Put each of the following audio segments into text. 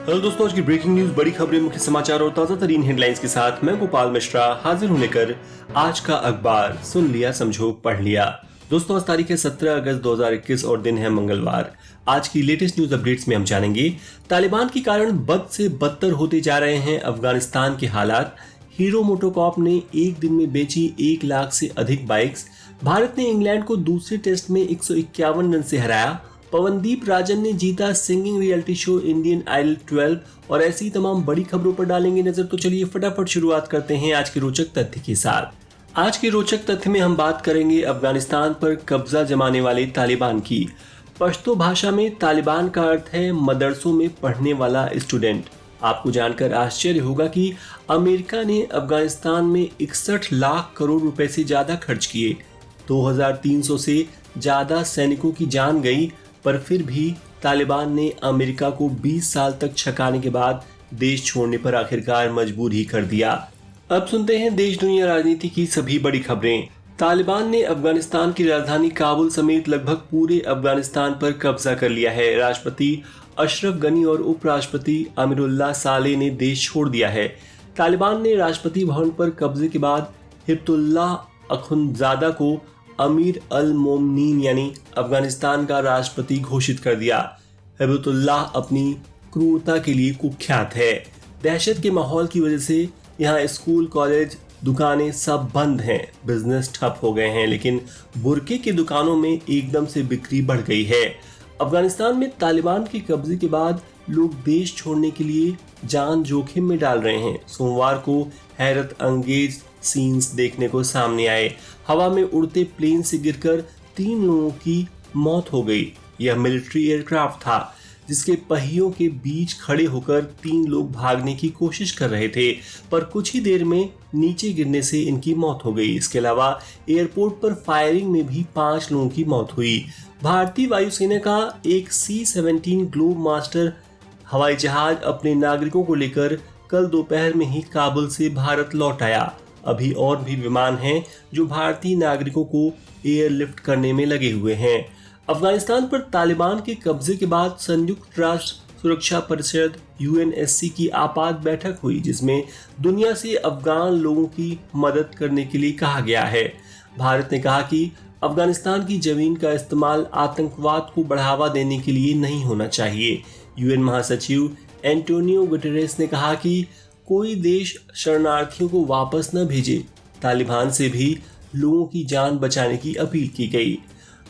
Hello दोस्तों, आज की ब्रेकिंग न्यूज, बड़ी खबरें, मुख्य समाचार और ताजा तरीन हेडलाइंस के साथ मैं गोपाल मिश्रा हाजिर हूं लेकर आज का अखबार। सुन लिया, समझो, पढ़ लिया। दोस्तों, आज तारीख है 17 अगस्त 2021 और दिन है मंगलवार। आज की लेटेस्ट न्यूज अपडेट्स में हम जानेंगे तालिबान के कारण बद से बदतर होते जा रहे हैं अफगानिस्तान के हालात। हीरो मोटोकॉर्प ने एक दिन में बेची 1 लाख से अधिक बाइक्स। भारत ने इंग्लैंड को दूसरे टेस्ट में 151 रन से हराया। पवनदीप राजन ने जीता singing reality show Indian Idol 12 और ऐसी तमाम बड़ी खबरों पर डालेंगे नजर। तो चलिए फटाफट शुरुआत करते हैं आज के रोचक तथ्य के साथ। आज के रोचक तथ्य में हम बात करेंगे अफगानिस्तान पर कब्जा जमाने वाले तालिबान की। पश्तो भाषा में तालिबान का अर्थ है मदरसों में पढ़ने वाला स्टूडेंट। आपको जानकर आश्चर्य होगा कि अमेरिका ने अफगानिस्तान में 61 लाख करोड़ रुपए से ज्यादा खर्च किए। 2300 से ज्यादा सैनिकों की जान गई, पर फिर भी तालिबान ने अमेरिका को 20 साल तक छकाने के बाद देश छोड़ने पर आखिरकार मजबूर ही कर दिया। अब सुनते हैं देश दुनिया राजनीति की सभी बड़ी खबरें। तालिबान ने अफगानिस्तान की राजधानी काबुल समेत लगभग पूरे अफगानिस्तान पर कब्जा कर लिया है। राष्ट्रपति अशरफ गनी और उपराष्ट्रपति अमीरुल्लाह सालेह ने देश छोड़ दिया है। तालिबान ने राष्ट्रपति भवन पर कब्जे के बाद हिब्बतुल्लाह अखुंदजादा को अमीर अल मोमनीन यानी अफगानिस्तान का राष्ट्रपति घोषित कर दिया। हिब्बतुल्लाह अपनी क्रूरता के लिए कुख्यात है। दहशत के माहौल की वजह से यहाँ स्कूल, कॉलेज, दुकानें सब बंद हैं, बिजनेस ठप हो गए हैं, लेकिन बुरके की दुकानों में एकदम से बिक्री बढ़ गई है। अफगानिस्तान में तालिबान के कब्जे के बाद लोग देश छोड़ने के लिए जान जोखिम में डाल रहे हैं। सोमवार को हैरत अंगेज सीन्स देखने को सामने आए। हवा में उड़ते प्लेन से गिरकर 3 लोगों की मौत हो गई। यह मिलिट्री एयरक्राफ्ट था जिसके पहियों के बीच खड़े होकर 3 लोग भागने की कोशिश कर रहे थे, पर कुछ ही देर में नीचे गिरने से इनकी मौत हो गई। इसके अलावा एयरपोर्ट पर फायरिंग में भी 5 लोगों की मौत हुई। भारतीय वायुसेना का एक C-17 ग्लोब मास्टर हवाई जहाज अपने नागरिकों को लेकर कल दोपहर में ही काबुल से भारत लौट आया। अभी और भी विमान हैं जो भारतीय नागरिकों को एयरलिफ्ट करने में लगे हुए हैं। अफगानिस्तान पर तालिबान के कब्जे के बाद संयुक्त राष्ट्र सुरक्षा परिषद UNSC की आपात बैठक हुई, जिसमें दुनिया से अफगान लोगों की मदद करने के लिए कहा गया है। भारत ने कहा कि अफगानिस्तान की जमीन का इस्तेमाल आतंकवाद को बढ़ावा देने के लिए नहीं होना चाहिए। UN महासचिव एंटोनियो गुटेरेस ने कहा कि कोई देश शरणार्थियों को वापस न भेजे। तालिबान से भी लोगों की जान बचाने की अपील की गई।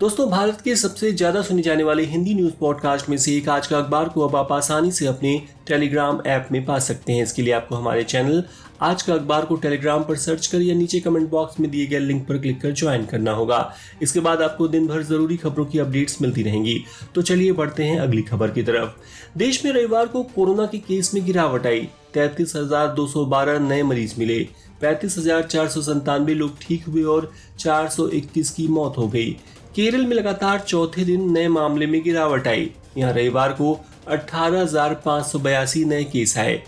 दोस्तों, भारत के सबसे ज्यादा सुने जाने वाले हिंदी न्यूज पॉडकास्ट में से एक आज का अखबार को अब आप आसानी से अपने टेलीग्राम ऐप में पा सकते हैं। इसके लिए आपको हमारे चैनल आज का अखबार को टेलीग्राम पर सर्च कर या नीचे कमेंट बॉक्स में दिए गए लिंक पर क्लिक कर ज्वाइन करना होगा। इसके बाद आपको दिन भर जरूरी खबरों की अपडेट्स मिलती रहेंगी। तो चलिए बढ़ते हैं अगली खबर की तरफ। देश में रविवार को कोरोना के केस में गिरावट आई। 33,212 नए मरीज मिले। 35,497 लोग ठीक हुए और 421 की मौत हो गई। केरल में लगातार चौथे दिन नए मामले में गिरावट आई। यहाँ रविवार को 18,582 नए केस आए।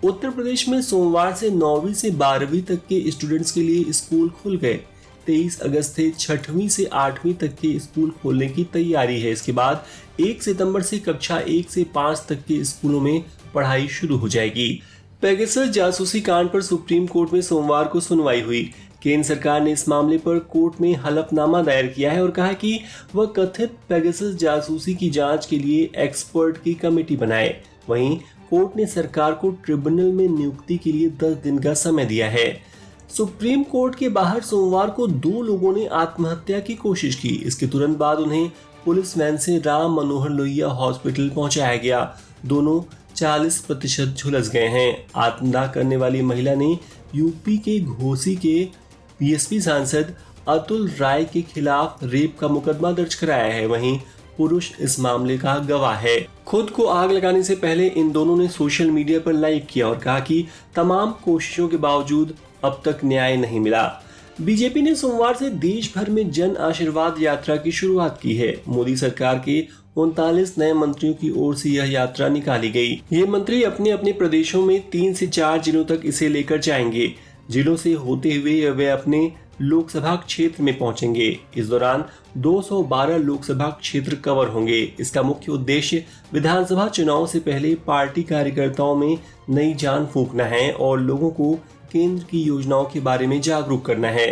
उत्तर प्रदेश में सोमवार से 9वीं से 12वीं तक के स्टूडेंट्स के लिए स्कूल खुल गए। 23 अगस्त से 6वीं से 8वीं तक के स्कूल खोलने की तैयारी है। इसके बाद 1 सितंबर से कक्षा 1 से 5 तक के स्कूलों में पढ़ाई शुरू हो जाएगी। पेगासस जासूसी कांड पर सुप्रीम कोर्ट में सोमवार को सुनवाई हुई। केंद्र सरकार ने इस मामले पर कोर्ट में हलफनामा दायर किया है और कहा कि वह कथित पेगासस जासूसी की जांच के लिए एक्सपर्ट की कमेटी बनाए। वहीं कोर्ट ने सरकार को ट्रिब्यूनल में नियुक्ति के लिए 10 दिन का समय दिया है। सुप्रीम कोर्ट के बाहर सोमवार को 2 लोगों ने आत्महत्या की कोशिश की। इसके तुरंत बाद उन्हें पुलिस वैन से राम मनोहर लोहिया हॉस्पिटल पहुंचाया गया। दोनों 40% झुलस गए हैं। आत्मदाह करने वाली महिला ने यूपी के घोसी के बीएसपी सांसद अतुल राय के खिलाफ रेप का मुकदमा दर्ज कराया है। वहीं पुरुष इस मामले का गवाह है। खुद को आग लगाने से पहले इन दोनों ने सोशल मीडिया पर लाइव किया और कहा कि तमाम कोशिशों के बावजूद अब तक न्याय नहीं मिला। बीजेपी ने सोमवार से देश भर में जन आशीर्वाद यात्रा की शुरुआत की है। मोदी सरकार के 39 नए मंत्रियों की ओर से यह यात्रा निकाली गई। ये मंत्री अपने अपने प्रदेशों में 3 से 4 जिलों तक इसे लेकर जाएंगे। जिलों से होते हुए वे अपने लोकसभा क्षेत्र में पहुंचेंगे। इस दौरान 212 लोकसभा क्षेत्र कवर होंगे। इसका मुख्य उद्देश्य विधानसभा चुनाव से पहले पार्टी कार्यकर्ताओं में नई जान फूंकना है और लोगों को केंद्र की योजनाओं के बारे में जागरूक करना है।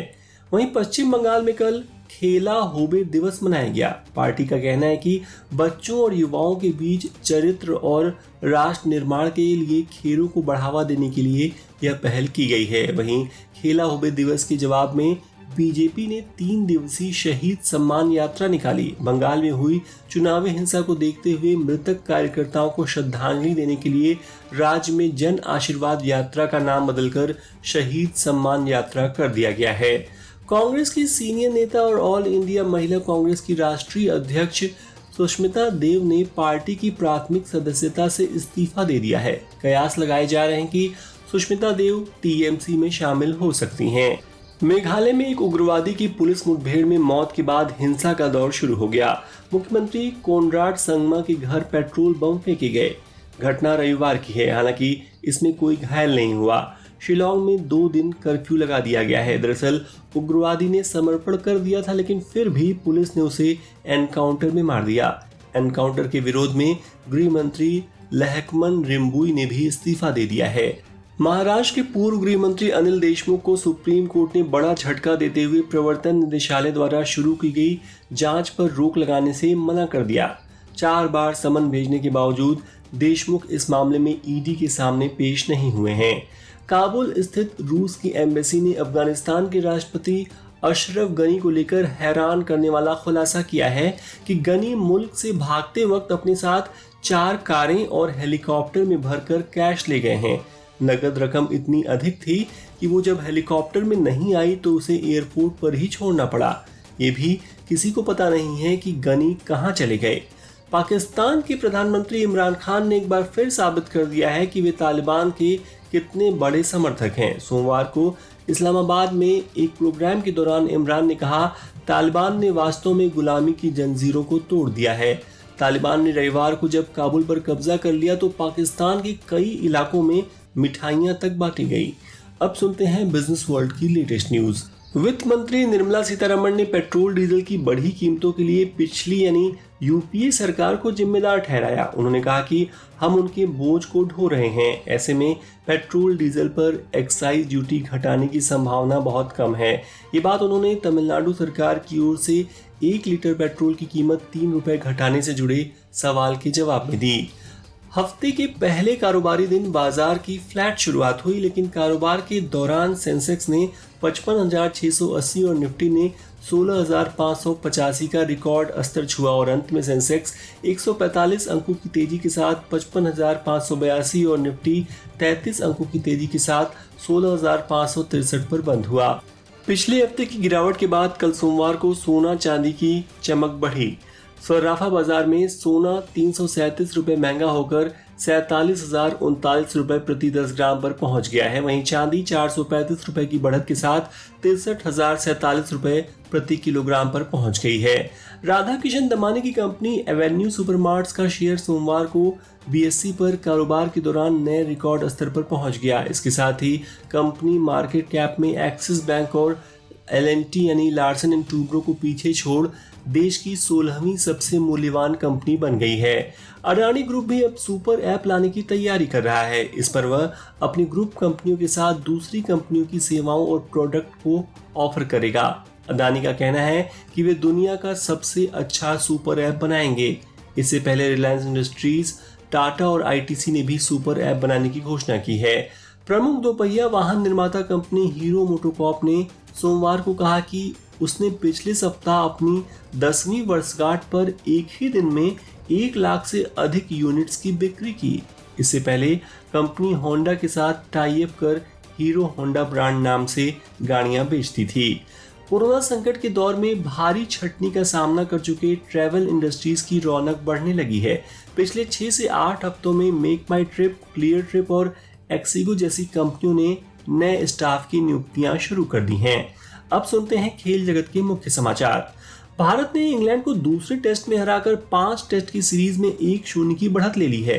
वहीं पश्चिम बंगाल में कल खेला होबे दिवस मनाया गया। पार्टी का कहना है कि बच्चों और युवाओं के बीच चरित्र और राष्ट्र निर्माण के लिए खेलों को बढ़ावा देने के लिए यह पहल की गई है। वहीं खेला होबे दिवस के जवाब में बीजेपी ने 3 दिवसीय शहीद सम्मान यात्रा निकाली। बंगाल में हुई चुनावी हिंसा को देखते हुए मृतक कार्यकर्ताओं को श्रद्धांजलि देने के लिए राज्य में जन आशीर्वाद यात्रा का नाम बदलकर शहीद सम्मान यात्रा कर दिया गया है। कांग्रेस की सीनियर नेता और ऑल इंडिया महिला कांग्रेस की राष्ट्रीय अध्यक्ष सुष्मिता देव ने पार्टी की प्राथमिक सदस्यता से इस्तीफा दे दिया है। कयास लगाए जा रहे हैं कि सुष्मिता देव टीएमसी में शामिल हो सकती हैं। मेघालय में एक उग्रवादी की पुलिस मुठभेड़ में मौत के बाद हिंसा का दौर शुरू हो गया। मुख्यमंत्री कोनराड संगमा के घर पेट्रोल बम फेंके गए। घटना रविवार की है, हालांकि इसमें कोई घायल नहीं हुआ। शिलोंग में 2 दिन कर्फ्यू लगा दिया गया है। दरअसल उग्रवादी ने समर्पण कर दिया था, लेकिन फिर भी पुलिस ने उसे एनकाउंटर में मार दिया। एनकाउंटर के विरोध में गृह मंत्री लहकमन रिम्बुई ने भी इस्तीफा दे दिया है। महाराष्ट्र के पूर्व गृह मंत्री अनिल देशमुख को सुप्रीम कोर्ट ने बड़ा झटका देते हुए प्रवर्तन निदेशालय द्वारा शुरू की गई जांच पर रोक लगाने से मना कर दिया। 4 बार समन भेजने के बावजूद देशमुख इस मामले में ईडी के सामने पेश नहीं हुए हैं। काबुल स्थित रूस की एम्बेसी ने अफगानिस्तान के राष्ट्रपति अशरफ गनी को लेकर हैरान करने वाला खुलासा किया है कि गनी मुल्क से भागते वक्त अपने साथ 4 कारें और हेलीकॉप्टर में भरकर कैश ले गए हैं। नकद रकम इतनी अधिक थी कि वो जब हेलीकॉप्टर में नहीं आई तो उसे एयरपोर्ट पर ही छोड़ना पड़ा। ये भी किसी को पता नहीं है कि गनी कहां चले गए। पाकिस्तान के प्रधानमंत्री इमरान खान ने एक बार फिर साबित कर दिया है कि वे तालिबान के कितने बड़े समर्थक हैं। सोमवार को इस्लामाबाद में एक प्रोग्राम के दौरान इमरान ने कहा, तालिबान ने वास्तव में गुलामी की जंजीरों को तोड़ दिया है। तालिबान ने रविवार को जब काबुल पर कब्जा कर लिया तो पाकिस्तान के कई इलाकों में मिठाइयां तक बांटी गई। अब सुनते हैं बिजनेस वर्ल्ड की लेटेस्ट न्यूज। वित्त मंत्री निर्मला सीतारमण ने पेट्रोल डीजल की बढ़ी कीमतों के लिए पिछली यानी यूपीए सरकार को जिम्मेदार ठहराया। उन्होंने कहा कि हम उनके बोझ को ढो रहे हैं। ऐसे में पेट्रोल डीजल पर एक्साइज ड्यूटी घटाने की संभावना बहुत कम है। ये बात उन्होंने तमिलनाडु सरकार की ओर से 1 लीटर पेट्रोल की कीमत 3 रुपए घटाने से जुड़े सवाल के जवाब में दी। हफ्ते के पहले कारोबारी दिन बाजार की फ्लैट शुरुआत हुई, लेकिन कारोबार के दौरान सेंसेक्स ने 55,680 और निफ्टी ने 16,585 का रिकॉर्ड स्तर छुआ और अंत में सेंसेक्स 145 अंकों की तेजी के साथ 55,582 और निफ्टी 33 अंकों की तेजी के साथ 16,563 पर बंद हुआ। पिछले हफ्ते की गिरावट के बाद कल सोमवार को सोना चांदी की चमक बढ़ी। सर्राफा बाजार में सोना 337 रुपए महंगा होकर 47,039 रुपए प्रति 10 ग्राम पर पहुंच गया है। वहीं चांदी 435 रुपए की बढ़त के साथ 63,047 रुपए प्रति किलोग्राम पर पहुंच गई है। राधा किशन दमानी की कंपनी एवेन्यू सुपरमार्ट्स का शेयर सोमवार को बीएसई पर कारोबार के दौरान नए रिकॉर्ड स्तर पर पहुंच गया। इसके साथ ही कंपनी मार्केट कैप में एक्सिस बैंक और एल&टी यानी लार्सन एंड टूब्रो को पीछे छोड़ देश की 16वीं सबसे मूल्यवान कंपनी बन गई है। अडानी ग्रुप भी अब सुपर ऐप लाने की तैयारी कर रहा है। इस पर वह अपनी ग्रुप कंपनियों के साथ दूसरी कंपनियों की सेवाओं और प्रोडक्ट को ऑफर करेगा। अडानी का कहना है कि वे दुनिया का सबसे अच्छा सुपर ऐप बनाएंगे। इससे पहले रिलायंस इंडस्ट्रीज, टाटा और आईटीसी ने भी सुपर ऐप बनाने की घोषणा की है। प्रमुख दोपहिया वाहन निर्माता कंपनी हीरो मोटोकॉर्प ने सोमवार को कहा कि उसने पिछले सप्ताह अपनी 10वीं वर्षगांठ पर एक ही दिन में 1 लाख से अधिक यूनिट्स की बिक्री की। इससे पहले कंपनी होंडा के साथ टाई अप कर हीरो होंडा ब्रांड नाम से गाड़ियां बेचती थी। कोरोना संकट के दौर में भारी छटनी का सामना कर चुके ट्रैवल इंडस्ट्रीज की रौनक बढ़ने लगी है। पिछले 6 से 8 हफ्तों में मेक माई ट्रिप, क्लियर ट्रिप और एक्सिगो जैसी कंपनियों ने नए स्टाफ की नियुक्तियां शुरू कर दी हैं। अब सुनते हैं खेल जगत के मुख्य समाचार। भारत ने इंग्लैंड को दूसरे टेस्ट में हराकर 5 टेस्ट की सीरीज में 1-0 की बढ़त ले ली है।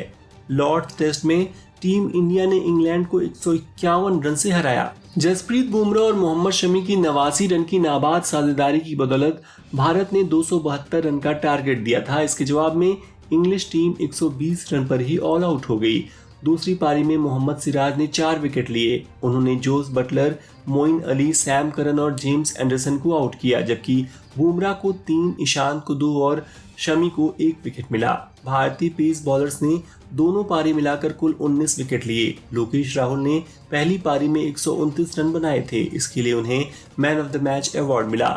लॉर्ड्स टेस्ट में टीम इंडिया ने इंग्लैंड को 151 रन से हराया। जसप्रीत बुमराह और मोहम्मद शमी की 89 रन की नाबाद साझेदारी की बदौलत भारत ने 272 रन का टारगेट दिया था। इसके जवाब में इंग्लिश टीम 120 रन पर ही ऑल आउट हो गई। दूसरी पारी में मोहम्मद सिराज ने 4 विकेट लिए। उन्होंने Jos Buttler, Moeen Ali, Sam Curran और जेम्स एंडरसन को आउट किया, जबकि बुमराह को 3, ईशांत को 2 और शमी को 1 विकेट मिला। भारतीय पेस बॉलर्स ने दोनों पारी मिलाकर कुल 19 विकेट लिए। लोकेश राहुल ने पहली पारी में 129 रन बनाए थे। इसके लिए उन्हें man of the match award मिला।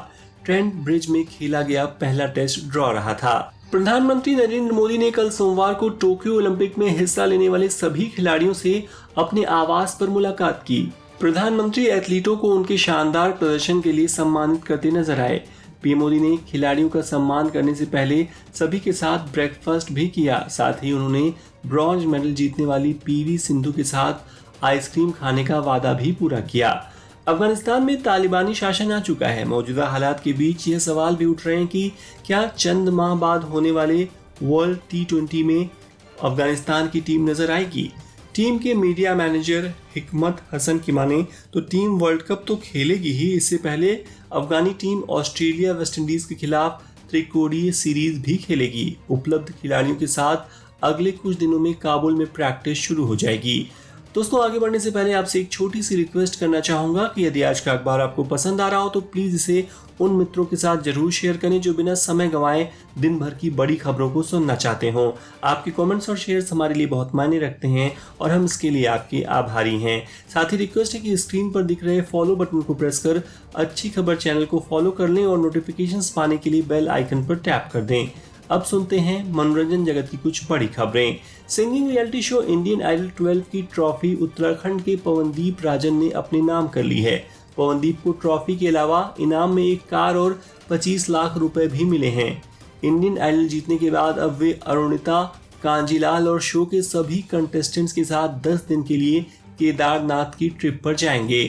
ट्रेंट ब्रिज में खेला गया पहला टेस्ट ड्रॉ रहा था। प्रधानमंत्री नरेंद्र मोदी ने कल सोमवार को टोक्यो ओलंपिक में हिस्सा लेने वाले सभी खिलाड़ियों से अपने आवास पर मुलाकात की। प्रधानमंत्री एथलीटों को उनके शानदार प्रदर्शन के लिए सम्मानित करते नजर आए। पीएम मोदी ने खिलाड़ियों का सम्मान करने से पहले सभी के साथ ब्रेकफास्ट भी किया। साथ ही उन्होंने ब्रॉन्ज मेडल जीतने वाली पीवी सिंधु के साथ आइसक्रीम खाने का वादा भी पूरा किया। अफगानिस्तान में तालिबानी शासन आ चुका है। मौजूदा हालात के बीच यह सवाल भी उठ रहे हैं कि क्या चंद माह बाद होने वाले वर्ल्ड T20 में अफगानिस्तान की टीम नजर आएगी। टीम के मीडिया मैनेजर हिकमत हसन की माने तो टीम वर्ल्ड कप तो खेलेगी ही, इससे पहले अफगानी टीम ऑस्ट्रेलिया, वेस्ट इंडीज के खिलाफ त्रिकोणीय सीरीज भी खेलेगी। उपलब्ध खिलाड़ियों के साथ अगले कुछ दिनों में काबुल में प्रैक्टिस शुरू हो जाएगी। दोस्तों, आगे बढ़ने से पहले आपसे एक छोटी सी रिक्वेस्ट करना चाहूंगा कि यदि आज का अखबार आपको पसंद आ रहा हो तो प्लीज इसे उन मित्रों के साथ जरूर शेयर करें जो बिना समय गंवाए दिन भर की बड़ी खबरों को सुनना चाहते हो। आपके कमेंट्स और शेयर्स हमारे लिए बहुत मायने रखते हैं और हम इसके लिए आपके आभारी हैं। साथ ही रिक्वेस्ट है कि स्क्रीन पर दिख रहे फॉलो बटन को प्रेस कर अच्छी खबर चैनल को फॉलो कर लें और नोटिफिकेशंस पाने के लिए बेल आइकन पर टैप कर दें। अब सुनते हैं मनोरंजन जगत की कुछ बड़ी खबरें। Singing reality show Indian Idol 12 की ट्रॉफी उत्तराखंड के पवनदीप राजन ने अपने नाम कर ली है। पवनदीप को ट्रॉफी के अलावा इनाम में एक कार और 25 लाख रुपए भी मिले हैं। इंडियन आइडल जीतने के बाद अब वे अरुणिता, कांजीलाल और शो के सभी कंटेस्टेंट्स के साथ 10 दिन के लिए केदारनाथ की ट्रिप पर जाएंगे।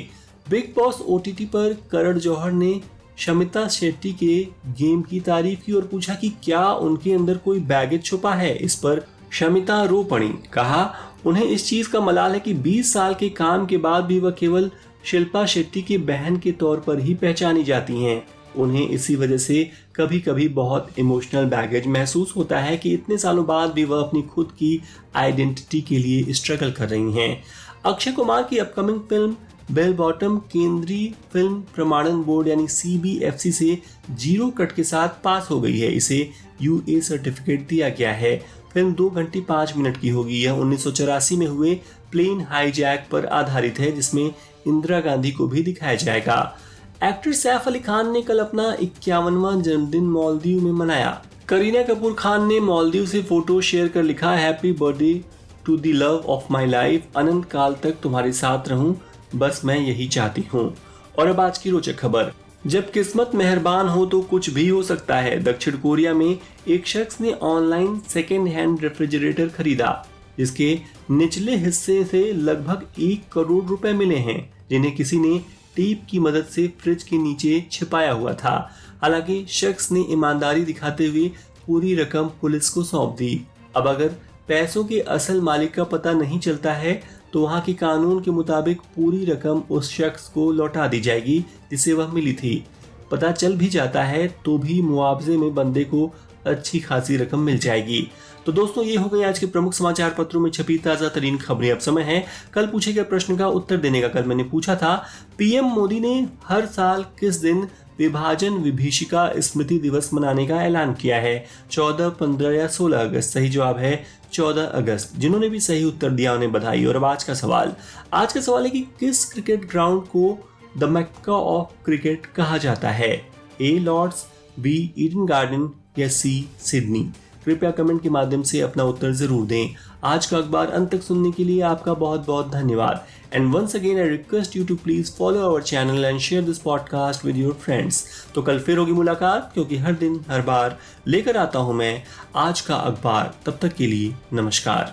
बिग बॉस OTT पर करण जौहर ने शमिता शेट्टी के गेम की तारीफ की और पूछा कि क्या उनके अंदर कोई बैगेज छुपा है। इस पर शमिता रो पड़ी। कहा उन्हें इस चीज का मलाल है कि 20 साल के काम के बाद भी वह केवल शिल्पा शेट्टी की बहन के तौर पर ही पहचानी जाती हैं। उन्हें इसी वजह से कभी कभी बहुत इमोशनल बैगेज महसूस होता है कि इतने सालों बाद भी वह अपनी खुद की आइडेंटिटी के लिए स्ट्रगल कर रही हैं। अक्षय कुमार की अपकमिंग फिल्म बेल बॉटम केंद्रीय फिल्म प्रमाणन बोर्ड यानी CBFC से 0 कट के साथ पास हो गई है। इसे UA सर्टिफिकेट दिया गया है। फिल्म 2 घंटे 5 मिनट की होगी। यह 1984 में हुए प्लेन हाईजैक पर आधारित है, जिसमें इंदिरा गांधी को भी दिखाया जाएगा। एक्टर सैफ अली खान ने कल अपना 51वां जन्मदिन मालदीव में मनाया। करीना कपूर खान ने मालदीव से फोटो शेयर कर लिखा, happy birthday to the love of my life, अनंत काल तक तुम्हारे साथ रहूं, बस मैं यही चाहती हूँ। और अब आज की रोचक खबर। जब किस्मत मेहरबान हो तो कुछ भी हो सकता है। दक्षिण कोरिया में एक शख्स ने ऑनलाइन सेकेंड हैंड रेफ्रिजरेटर खरीदा, जिसके निचले हिस्से से लगभग 1 करोड़ रुपए मिले हैं, जिन्हें किसी ने टेप की मदद से फ्रिज के नीचे छिपाया हुआ था। हालांकि शख्स ने ईमानदारी दिखाते हुए पूरी रकम पुलिस को सौंप दी। अब अगर पैसों के असल मालिक का पता नहीं चलता है तो वहां के कानून के मुताबिक पूरी रकम उस शख्स को लौटा दी जाएगी जिसे वह मिली थी। पता चल भी जाता है तो भी मुआवजे में बंदे को अच्छी खासी रकम मिल जाएगी। तो दोस्तों, ये हो गई आज के प्रमुख समाचार पत्रों में छपी ताजा तरीन खबरें। अब समय है कल पूछे गए प्रश्न का उत्तर देने का। कल मैंने पूछा था, पीएम मोदी ने हर साल किस दिन विभाजन विभीषिका स्मृति दिवस मनाने का ऐलान किया है? 14, 15 या 16 अगस्त? सही जवाब है 14 अगस्त। जिन्होंने भी सही उत्तर दिया उन्हें बधाई। और अब आज का सवाल है कि किस क्रिकेट ग्राउंड को द मैक्का ऑफ क्रिकेट कहा जाता है? A Lord's, B Eden Garden या C सिडनी? कृपया कमेंट के माध्यम से अपना उत्तर जरूर दें। आज का अखबार अंत तक सुनने के लिए आपका बहुत बहुत धन्यवाद। And once again I request you to please follow our channel and share this podcast with your friends. तो कल फिर होगी मुलाकात, क्योंकि हर दिन हर बार लेकर आता हूं मैं आज का अखबार। तब तक के लिए नमस्कार।